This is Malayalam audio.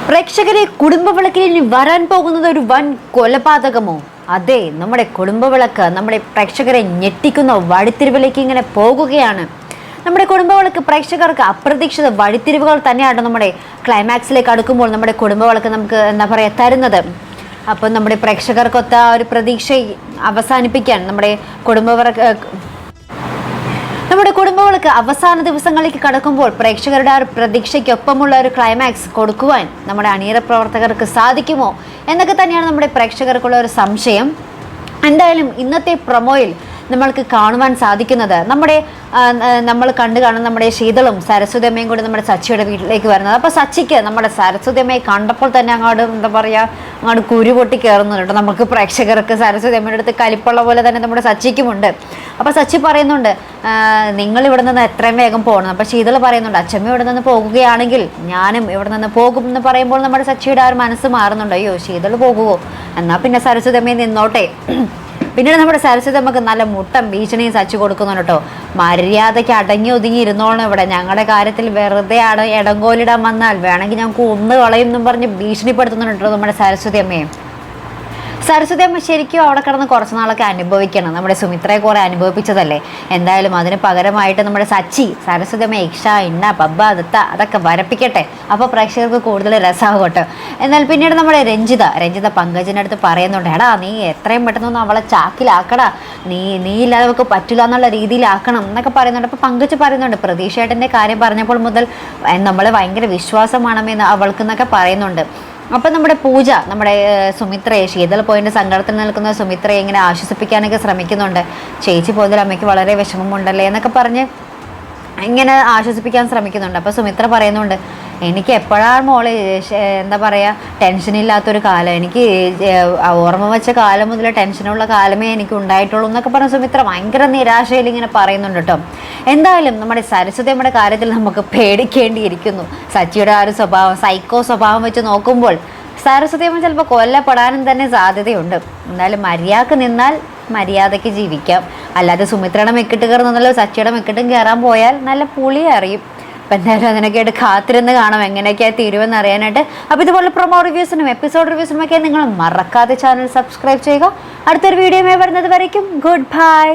പ്രേക്ഷകരെ, കുടുംബവിളക്കിൽ ഇനി വരാൻ പോകുന്നത് ഒരു വൻ കൊലപാതകമോ? അതെ, നമ്മുടെ കുടുംബവിളക്ക് നമ്മുടെ പ്രേക്ഷകരെ ഞെട്ടിക്കുന്ന വഴിത്തിരിവിലേക്ക് ഇങ്ങനെ പോകുകയാണ്. നമ്മുടെ കുടുംബവിളക്ക് പ്രേക്ഷകർക്ക് അപ്രതീക്ഷിത വഴിത്തിരിവുകൾ തന്നെയാണ് നമ്മുടെ ക്ലൈമാക്സിലേക്ക് അടുക്കുമ്പോൾ നമ്മുടെ കുടുംബവിളക്ക് നമുക്ക് എന്താ പറയുക തരുന്നത്. അപ്പം നമ്മുടെ പ്രേക്ഷകർക്കൊത്ത ഒരു പ്രതീക്ഷ അവസാനിപ്പിക്കാൻ നമ്മുടെ കുടുംബവിളക്ക് അവസാന ദിവസങ്ങളിലേക്ക് കടക്കുമ്പോൾ പ്രേക്ഷകരുടെ ആ ഒരു പ്രതീക്ഷയ്ക്കൊപ്പമുള്ള ഒരു ക്ലൈമാക്സ് കൊടുക്കുവാൻ നമ്മുടെ അണിയറ പ്രവർത്തകർക്ക് സാധിക്കുമോ എന്നൊക്കെ തന്നെയാണ് നമ്മുടെ പ്രേക്ഷകർക്കുള്ള ഒരു സംശയം. എന്തായാലും ഇന്നത്തെ പ്രൊമോയിൽ നമ്മൾക്ക് കാണുവാൻ സാധിക്കുന്നത് നമ്മൾ കാണുന്ന നമ്മുടെ ശീതളും സരസ്വതി അമ്മയും കൂടി നമ്മുടെ സച്ചിയുടെ വീട്ടിലേക്ക് വരുന്നത്. അപ്പോൾ സച്ചിക്ക് നമ്മുടെ സരസ്വതി അമ്മയെ കണ്ടപ്പോൾ തന്നെ അങ്ങോട്ട് കുരു പൊട്ടി കയറുന്നുണ്ട് കേട്ടോ. നമുക്ക് പ്രേക്ഷകർക്ക് സരസ്വതി അമ്മയുടെ അടുത്ത് കലിപ്പുള്ള പോലെ തന്നെ നമ്മുടെ സച്ചിക്കുമുണ്ട്. അപ്പോൾ സച്ചി പറയുന്നുണ്ട്, നിങ്ങൾ ഇവിടെ നിന്ന് എത്രയും വേഗം പോകണം. അപ്പോൾ ശീതൾ പറയുന്നുണ്ട്, അച്ഛമ്മ ഇവിടെ നിന്ന് പോകുകയാണെങ്കിൽ ഞാനും ഇവിടെ നിന്ന് പോകും എന്ന് പറയുമ്പോൾ നമ്മുടെ സച്ചിയുടെ ആ ഒരു മനസ്സ് മാറുന്നുണ്ട്. അയ്യോ, ശീതൾ പോകുമോ, എന്നാൽ പിന്നെ സരസ്വതി അമ്മയെ നിന്നോട്ടെ. പിന്നീട് നമ്മുടെ സരസ്വതി അമ്മക്ക് നല്ല മുട്ടം ഭീഷണിയും സച്ചി കൊടുക്കുന്നുണ്ട് കേട്ടോ. മര്യാദയ്ക്ക് അടങ്ങി ഒതുങ്ങി ഇരുന്നോളണം, ഇവിടെ ഞങ്ങളുടെ കാര്യത്തിൽ വെറുതെ ഇടങ്കോലിടാൻ വന്നാൽ വേണമെങ്കിൽ ഞങ്ങൾക്ക് ഒന്ന് കളയും എന്നും പറഞ്ഞ് ഭീഷണിപ്പെടുത്തുന്നുണ്ട് കേട്ടോ നമ്മുടെ സരസ്വതി അമ്മയെ. സരസ്വതി അമ്മ ശരിക്കും അവിടെ കിടന്ന് കുറച്ച് നാളൊക്കെ അനുഭവിക്കണം. നമ്മുടെ സുമിത്രയെ കുറെ അനുഭവിപ്പിച്ചതല്ലേ. എന്തായാലും അതിന് പകരമായിട്ട് നമ്മുടെ സരസ്വതി അമ്മ ഇക്ഷ ഇന്ന പബ്ബ ദത്ത അതൊക്കെ വരപ്പിക്കട്ടെ. അപ്പോൾ പ്രേക്ഷകർക്ക് കൂടുതൽ രസമാകും കേട്ടോ. എന്നാൽ പിന്നീട് നമ്മുടെ രഞ്ജിത പങ്കജിൻ്റെ അടുത്ത് പറയുന്നുണ്ട്, എടാ നീ എത്രയും പെട്ടെന്നൊന്നും അവളെ ചാക്കിലാക്കടാ, നീ ഇല്ലാതെ അവൾക്ക് പറ്റില്ല എന്നുള്ള രീതിയിലാക്കണം എന്നൊക്കെ പറയുന്നുണ്ട്. അപ്പോൾ പങ്കജ് പറയുന്നുണ്ട്, പ്രതീക്ഷേട്ടൻ്റെ കാര്യം പറഞ്ഞപ്പോൾ മുതൽ നമ്മളെ ഭയങ്കര വിശ്വാസമാണെന്ന് അവൾക്കെന്നൊക്കെ പറയുന്നുണ്ട്. അപ്പം നമ്മുടെ പൂജ നമ്മുടെ സുമിത്രയെ ശീതൾ പോയിൻ്റെ സങ്കടത്തിൽ നിൽക്കുന്ന സുമിത്രയെ ഇങ്ങനെ ആശ്വസിപ്പിക്കാനൊക്കെ ശ്രമിക്കുന്നുണ്ട്. ചേച്ചി പോയതിൽ അമ്മയ്ക്ക് വളരെ വിഷമമുണ്ടല്ലേ എന്നൊക്കെ പറഞ്ഞ് ഇങ്ങനെ ആശ്വസിപ്പിക്കാൻ ശ്രമിക്കുന്നുണ്ട്. അപ്പോൾ സുമിത്ര പറയുന്നുണ്ട്, എനിക്ക് എപ്പോഴാണ് മോളെ എന്താ പറയുക ടെൻഷനില്ലാത്തൊരു കാലം, എനിക്ക് ഓർമ്മ വെച്ച കാലം മുതൽ ടെൻഷനുള്ള കാലമേ എനിക്ക് ഉണ്ടായിട്ടുള്ളൂ എന്നൊക്കെ പറഞ്ഞ സുമിത്ര ഭയങ്കര നിരാശയിൽ ഇങ്ങനെ പറയുന്നുണ്ട് കേട്ടോ. എന്തായാലും നമ്മുടെ സരസ്വതി നമ്മുടെ കാര്യത്തിൽ നമുക്ക് പേടിക്കേണ്ടിയിരിക്കുന്നു. സച്ചിയുടെ ആ ഒരു സൈക്കോ സ്വഭാവം വെച്ച് നോക്കുമ്പോൾ സരസ്വതി അമ്മ ചിലപ്പോൾ കൊല്ലപ്പെടാനും തന്നെ സാധ്യതയുണ്ട്. എന്തായാലും മര്യാദക്ക് നിന്നാൽ മര്യാദയ്ക്ക് ജീവിക്കാം. അല്ലാതെ സുമിത്രയുടെ മെക്കിട്ട് കയറുന്നല്ലോ സച്ചിയുടെ മെക്കിട്ടും കയറാൻ പോയാൽ നല്ല പുളി അറിയും. അപ്പം എന്തായാലും അതിനൊക്കെയായിട്ട് കാത്തിരുന്ന് കാണാം എങ്ങനെയൊക്കെയാണ് തീരുവെന്ന് അറിയാനായിട്ട്. അപ്പോൾ ഇതുപോലെ പ്രൊമോ റിവ്യൂസിനും എപ്പിസോഡ് റിവ്യൂസിനും ഒക്കെ നിങ്ങൾ മറക്കാതെ ചാനൽ സബ്സ്ക്രൈബ് ചെയ്യുക. അടുത്തൊരു വീഡിയോയുമായി വരുന്നത് വരയ്ക്കും ഗുഡ് ബൈ.